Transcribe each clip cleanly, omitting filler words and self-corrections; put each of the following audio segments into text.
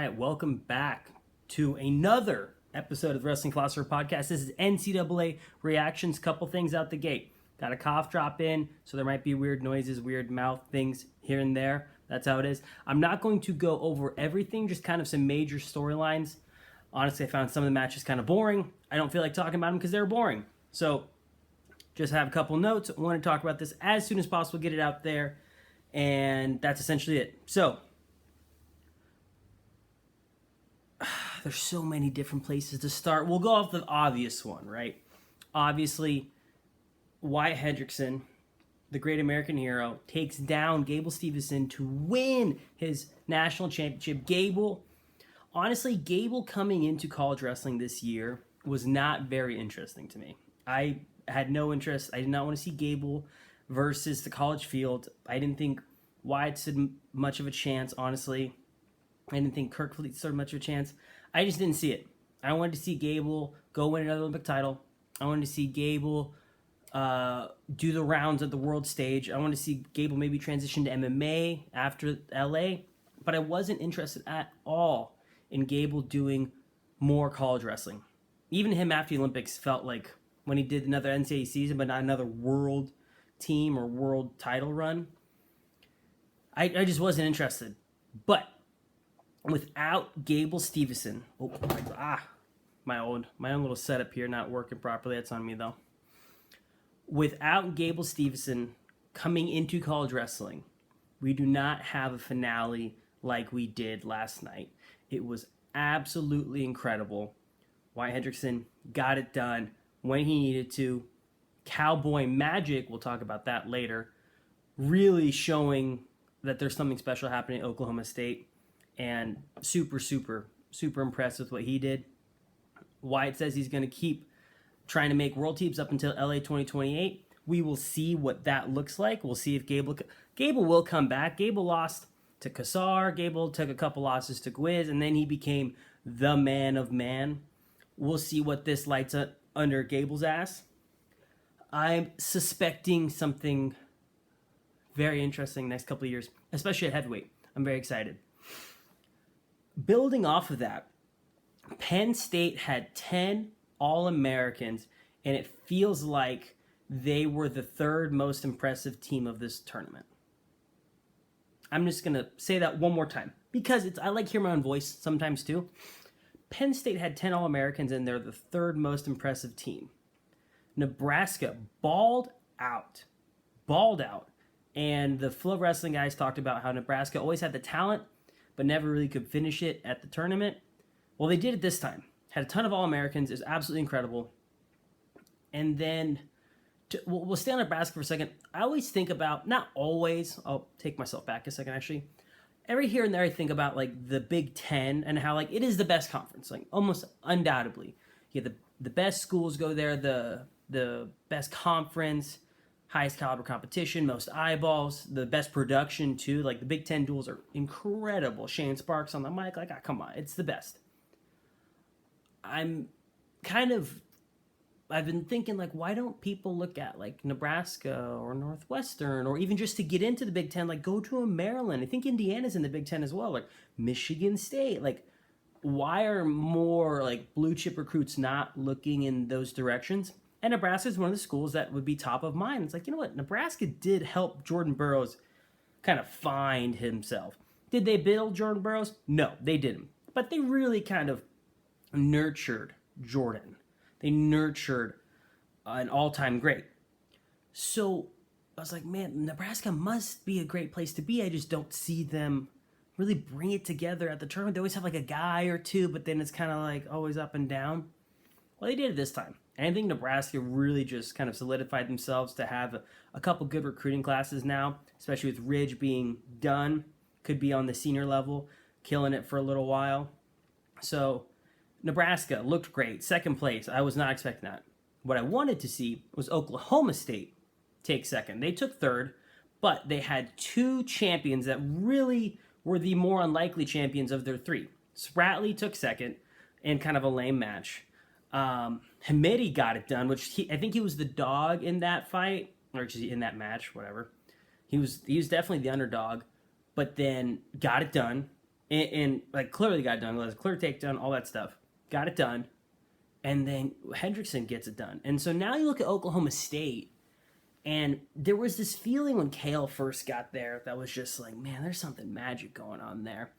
right, welcome back to another episode of the Wrestling Philosopher podcast. This is NCAA reactions. Couple things out the gate. Got a cough drop in, so there might be weird noises, weird mouth things here and there. That's how it is. I'm not going to go over everything, just kind of some major storylines. Honestly, I found some of the matches kind of boring. I don't feel like talking about them because they're boring. So, just have a couple notes. I want to talk about this as soon as possible, get it out there, and that's essentially it. So, there's so many different places to start. We'll go off the obvious one, right? Obviously, Wyatt Hendrickson, the great American hero, takes down Gable Steveson to win his national championship. Gable coming into college wrestling this year was not very interesting to me. I had no interest. I did not want to see Gable versus the college field. I didn't think Wyatt stood much of a chance, honestly. I didn't think Kirk Fleet stood much of a chance. I just didn't see it. I wanted to see Gable go win another Olympic title. I wanted to see Gable do the rounds at the world stage. I wanted to see Gable maybe transition to MMA after LA. But I wasn't interested at all in Gable doing more college wrestling. Even him after the Olympics felt like when he did another NCAA season, but not another world team or world title run, I just wasn't interested. But without Gable Steveson, my own little setup here not working properly. That's on me though. Without Gable Steveson coming into college wrestling, we do not have a finale like we did last night. It was absolutely incredible. Wyatt Hendrickson got it done when he needed to. Cowboy Magic, we'll talk about that later, really showing that there's something special happening at Oklahoma State. And super impressed with what he did. Wyatt says he's going to keep trying to make world teams up until LA 2028. We will see what that looks like. We'll see if Gable will come back. Gable lost to Kassar. Gable took a couple losses to Gwiz, and then he became the man of man. We'll see what this lights up under Gable's ass. I'm suspecting something very interesting next couple of years, especially at heavyweight. I'm very excited. Building off of that, Penn State had 10 All-Americans, and it feels like they were the third most impressive team of this tournament. I'm just going to say that one more time, because I like hearing my own voice sometimes too. Penn State had 10 All-Americans, and they're the third most impressive team. Nebraska balled out. And the Flow Wrestling guys talked about how Nebraska always had the talent, but never really could finish it at the tournament. Well, they did it this time. Had a ton of All-Americans. It was absolutely incredible. And then, we'll stay on Nebraska for a second. I always think about, not always, I'll take myself back a second actually. Every here and there I think about like the Big Ten and how like it is the best conference, like almost undoubtedly. You have the best schools go there, the best conference, highest caliber competition, most eyeballs, the best production too. Like the Big Ten duels are incredible. Shane Sparks on the mic, like, come on, it's the best. I've been thinking like, why don't people look at like Nebraska or Northwestern, or even just to get into the Big Ten, like go to a Maryland. I think Indiana's in the Big Ten as well, like Michigan State. Like, why are more like blue chip recruits not looking in those directions? And Nebraska is one of the schools that would be top of mind. It's like, you know what? Nebraska did help Jordan Burroughs kind of find himself. Did they build Jordan Burroughs? No, they didn't. But they really kind of nurtured Jordan. They nurtured an all-time great. So I was like, man, Nebraska must be a great place to be. I just don't see them really bring it together at the tournament. They always have like a guy or two, but then it's kind of like always up and down. Well, they did it this time. And I think Nebraska really just kind of solidified themselves to have a couple good recruiting classes now, especially with Ridge being done. Could be on the senior level, killing it for a little while. So Nebraska looked great. Second place. I was not expecting that. What I wanted to see was Oklahoma State take second. They took third, but they had two champions that really were the more unlikely champions of their three. Spratley took second in kind of a lame match. Hamidi got it done, which I think he was the dog in that fight, or in that match, whatever. He was definitely the underdog, but then got it done. and like clearly got it done. It was a clear takedown, all that stuff. Got it done. And then Hendrickson gets it done. And so now you look at Oklahoma State, and there was this feeling when Kale first got there that was just like, man, there's something magic going on there.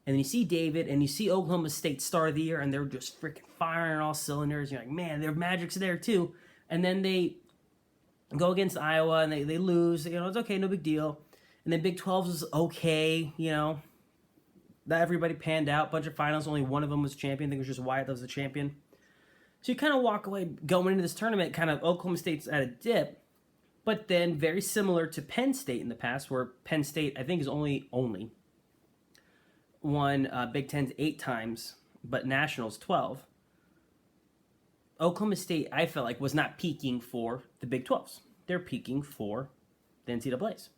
And then you see David, and you see Oklahoma State start of the year, and they're just freaking firing on all cylinders. You're like, man, their magic's there too. And then they go against Iowa, and they lose. You know, it's okay, no big deal. And then Big 12 was okay, you know. That everybody panned out. Bunch of finals, only one of them was champion. I think it was just Wyatt that was the champion. So you kind of walk away going into this tournament, kind of Oklahoma State's at a dip, but then very similar to Penn State in the past, where Penn State, I think, is only won Big Ten's 8 times, but Nationals 12. Oklahoma State, I felt like, was not peaking for the Big 12s. They're peaking for the NCAAs.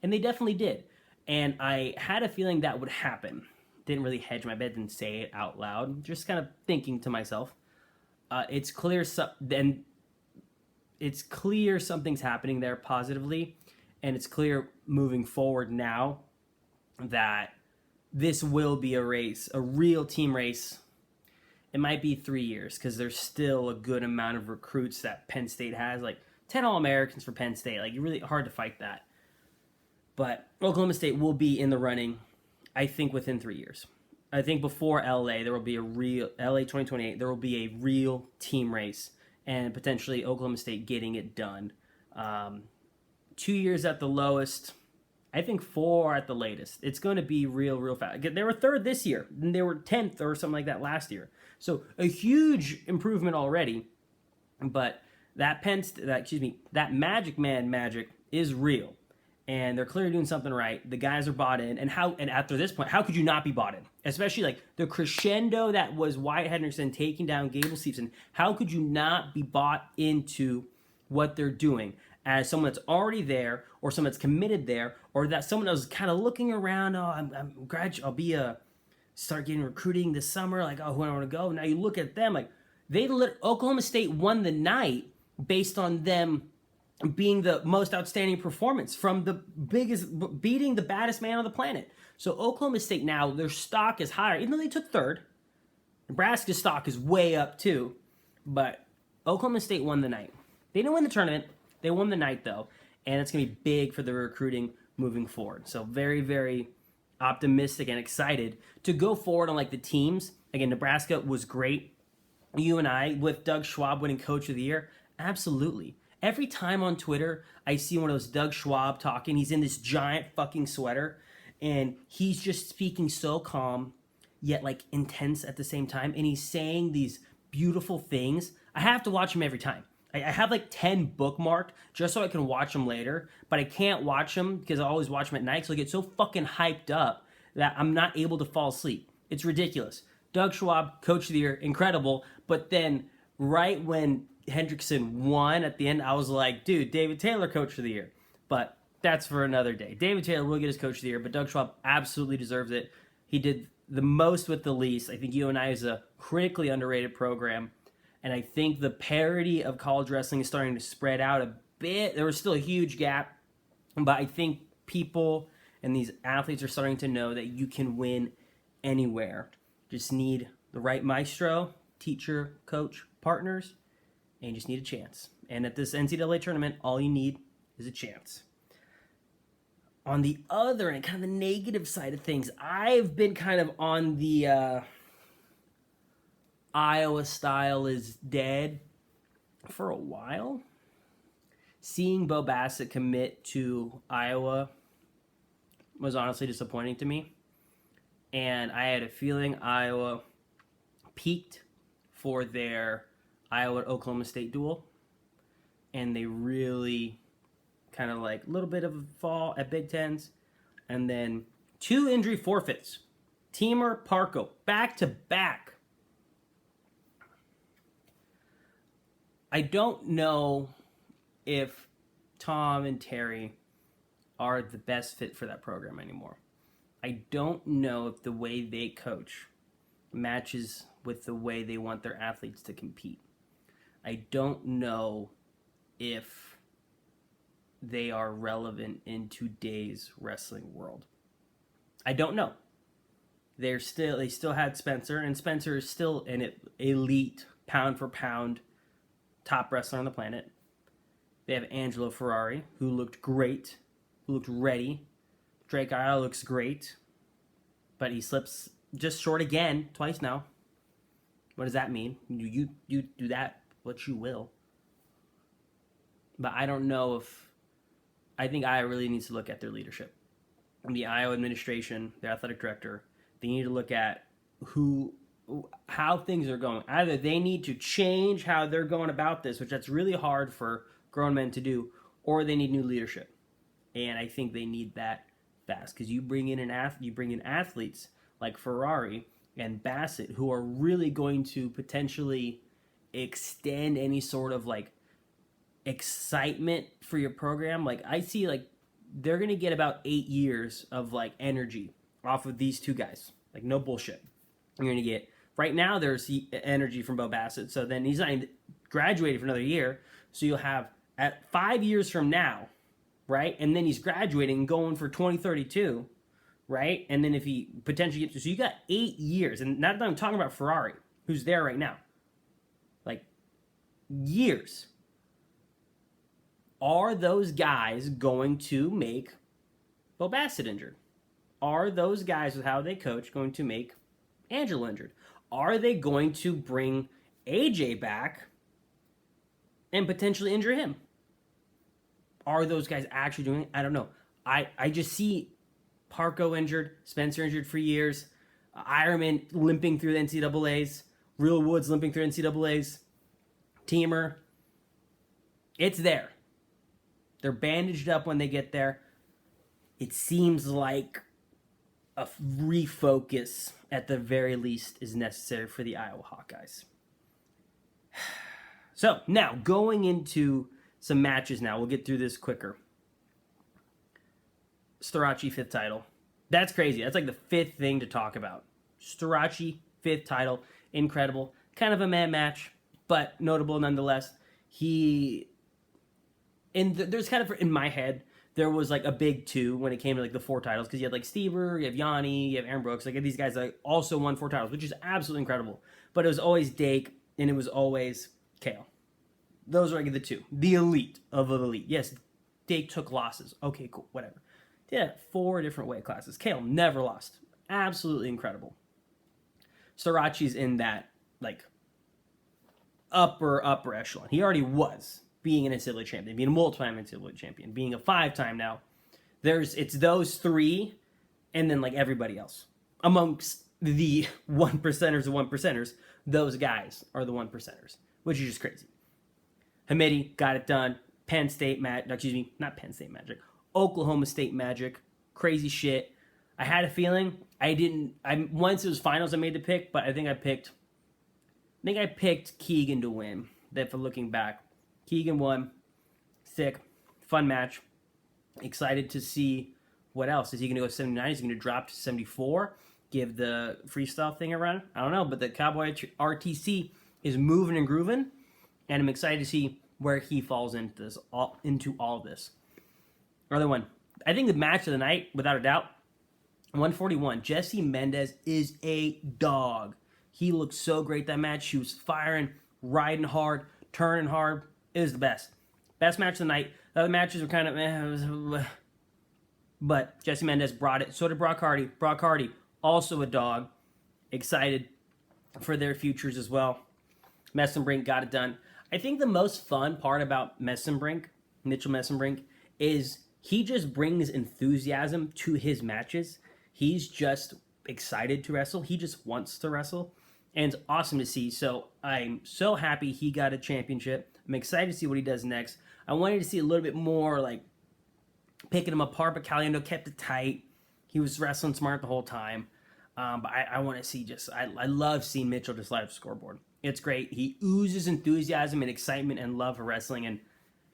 And they definitely did. And I had a feeling that would happen. Didn't really hedge my bet, didn't say it out loud. Just kind of thinking to myself. It's clear something's happening there positively, and it's clear moving forward now that this will be a race, a real team race. It might be 3 years because there's still a good amount of recruits that Penn State has, like 10 All-Americans for Penn State. Like, really hard to fight that. But Oklahoma State will be in the running, I think, within 3 years. I think before LA, there will be a real LA 2028. There will be a real team race, and potentially Oklahoma State getting it done. 2 years at the lowest. I think 4 at the latest. It's going to be real fast. They were 3rd this year, and they were 10th or something like that last year. So a huge improvement already. But that Magic Man magic is real. And they're clearly doing something right. The guys are bought in. And after this point, how could you not be bought in? Especially like the crescendo that was Wyatt Hendrickson taking down Gable Stevenson. How could you not be bought into what they're doing as someone that's already there, or someone that's committed there, or that someone that was kind of looking around? Oh, I'm graduate. I'll start getting recruiting this summer. Like, oh, who do I want to go? Now you look at them like Oklahoma State won the night based on them being the most outstanding performance from beating the baddest man on the planet. So Oklahoma State now, their stock is higher, even though they took 3rd. Nebraska's stock is way up too, but Oklahoma State won the night. They didn't win the tournament. They won the night though, and it's going to be big for the recruiting moving forward. So very, very optimistic and excited to go forward on like the teams. Again, Nebraska was great. UNI with Doug Schwab winning Coach of the Year, absolutely. Every time on Twitter, I see one of those Doug Schwab talking. He's in this giant fucking sweater, and he's just speaking so calm, yet like intense at the same time. And he's saying these beautiful things. I have to watch him every time. I have like 10 bookmarked just so I can watch them later, but I can't watch them because I always watch them at night. So I get so fucking hyped up that I'm not able to fall asleep. It's ridiculous. Doug Schwab, Coach of the Year, incredible. But then right when Hendrickson won at the end, I was like, dude, David Taylor, Coach of the Year. But that's for another day. David Taylor will get his Coach of the Year, but Doug Schwab absolutely deserves it. He did the most with the least. I think UNI is a critically underrated program, and I think the parity of college wrestling is starting to spread out a bit. There was still a huge gap, but I think people and these athletes are starting to know that you can win anywhere. Just need the right maestro, teacher, coach, partners, and you just need a chance. And at this NCAA tournament, all you need is a chance. On the other end, kind of the negative side of things, I've been kind of on the Iowa style is dead for a while. Seeing Bo Bassett commit to Iowa was honestly disappointing to me. And I had a feeling Iowa peaked for their Iowa-Oklahoma State duel, and they really kind of like a little bit of a fall at Big Tens, and then 2 injury forfeits. Teamer, Parko, back to back. I don't know if Tom and Terry are the best fit for that program anymore. I don't know if the way they coach matches with the way they want their athletes to compete. I don't know if they are relevant in today's wrestling world. I don't know. they still had Spencer, and Spencer is still an elite pound for pound top wrestler on the planet. They have Angelo Ferrari, who looked great, who looked ready. Drake Isle looks great, but he slips just short again, twice now. What does that mean? You do that what you will. But I don't know if... I think Iowa really needs to look at their leadership. And the Iowa administration, their athletic director, they need to look at how things are going. Either they need to change how they're going about this, which that's really hard for grown men to do, or they need new leadership. And I think they need that fast, because you bring in athletes like Ferrari and Bassett, who are really going to potentially extend any sort of like excitement for your program. Like I see, like they're gonna get about 8 years of like energy off of these two guys. Like no bullshit. You're gonna get right now. There's energy from Bo Bassett, so then he's not even graduated for another year. So you'll have at 5 years from now, right? And then he's graduating and going for 2032, right? And then if he potentially gets, so you got 8 years, and not that I'm talking about Ferrari, who's there right now, like years. Are those guys going to make Bo Bassett injured? Are those guys, with how they coach, going to make Angelo injured? Are they going to bring AJ back and potentially injure him? Are those guys actually doing it? I don't know. I just see Parco injured, Spencer injured for years, Ironman limping through the NCAAs, Real Woods limping through NCAAs, Teamer. It's there. They're bandaged up when they get there. It seems like a refocus, at the very least, is necessary for the Iowa Hawkeyes. So, now, going into some matches now. We'll get through this quicker. Storace, 5th title. That's crazy. That's like the 5th thing to talk about. Storace, 5th title. Incredible. Kind of a mad match, but notable nonetheless. There's kind of, in my head, there was like a big 2 when it came to like the 4 titles, because you had like Stever, you have Yanni, you have Aaron Brooks, like these guys like also won 4 titles, which is absolutely incredible. But it was always Dake and it was always Kale. Those are like the 2, the elite of the elite. Yes, Dake took losses. Okay, cool, whatever. Yeah, 4 different weight classes. Kale never lost. Absolutely incredible. Storace's in that like upper echelon. He already was, being an NCAA champion, being a multi-time NCAA champion, being a 5-time now. It's those 3, and then like everybody else. Amongst the 1%ers of 1%ers, those guys are the 1%ers, which is just crazy. Hamidi got it done. Oklahoma State Magic. Crazy shit. I had a feeling once it was finals I made the pick, but I think I picked Keegan to win. That, for looking back, Keegan won. Sick. Fun match. Excited to see what else. Is he going to go 79? Is he going to drop to 74? Give the freestyle thing a run? I don't know, but the Cowboy RTC is moving and grooving, and I'm excited to see where he falls into all of this. Another one. I think the match of the night, without a doubt, 141. Jesse Mendez is a dog. He looked so great that match. He was firing, riding hard, turning hard. It was the best. Best match of the night. The other matches were kind of but Jesse Mendez brought it. So did Brock Hardy. Brock Hardy, also a dog. Excited for their futures as well. Messenbrink got it done. I think the most fun part about Mitchell Messenbrink, is he just brings enthusiasm to his matches. He's just excited to wrestle. He just wants to wrestle. And it's awesome to see. So I'm so happy he got a championship. I'm excited to see what he does next. I wanted to see a little bit more like picking him apart, but Caliendo kept it tight. He was wrestling smart the whole time. But I want to see I love seeing Mitchell just light up the scoreboard. It's great. He oozes enthusiasm and excitement and love for wrestling. And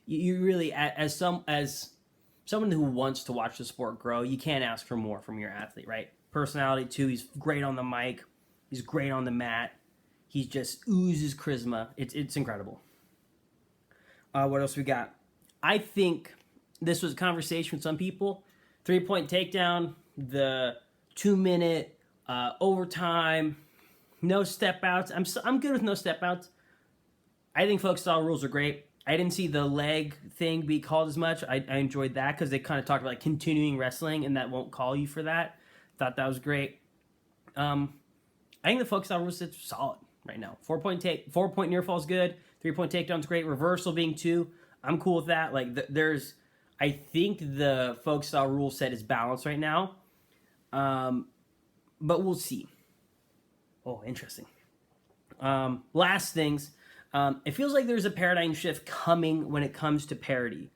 you really, as someone who wants to watch the sport grow, you can't ask for more from your athlete, right? Personality too. He's great on the mic. He's great on the mat. He just oozes charisma. It's incredible. What else we got? I think this was a conversation with some people. 3-point takedown, the 2-minute Overtime, no step outs. I'm good with no step outs. I think folk style rules are great. I didn't see the leg thing be called as much. I enjoyed that because they kind of talked about like continuing wrestling, and that won't call you for that. Thought that was great. I think the folk style rules is solid right now. 4-point near fall is good. 3-point takedown's great. Reversal being 2, I'm cool with that. Like I think the folk style rule set is balanced right now, but we'll see. Oh, interesting. Last things. It feels like there's a paradigm shift coming when it comes to parity.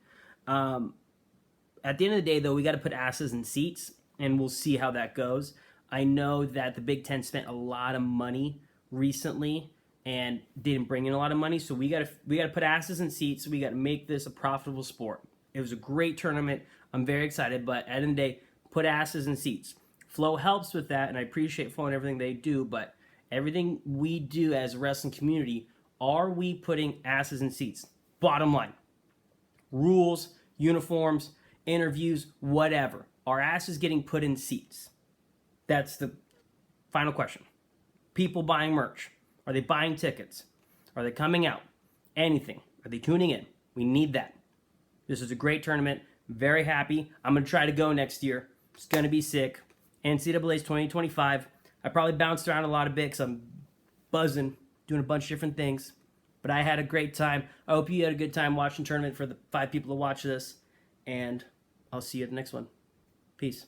At the end of the day, though, we got to put asses in seats, and we'll see how that goes. I know that the Big Ten spent a lot of money recently and didn't bring in a lot of money, so we got to put asses in seats. We got to make this a profitable sport. It was a great tournament. I'm very excited, but at the end of the day, put asses in seats. Flow helps with that, and I appreciate Flow and everything they do, but everything we do as a wrestling community, are we putting asses in seats? Bottom line. Rules, uniforms, interviews, whatever. Are asses getting put in seats? That's the final question. People buying merch. Are they buying tickets? Are they coming out? Anything. Are they tuning in? We need that. This is a great tournament. Very happy. I'm going to try to go next year. It's going to be sick. NCAA's 2025. I probably bounced around a lot of bit because I'm buzzing, doing a bunch of different things. But I had a great time. I hope you had a good time watching the tournament for the 5 people to watch this. And I'll see you at the next one. Peace.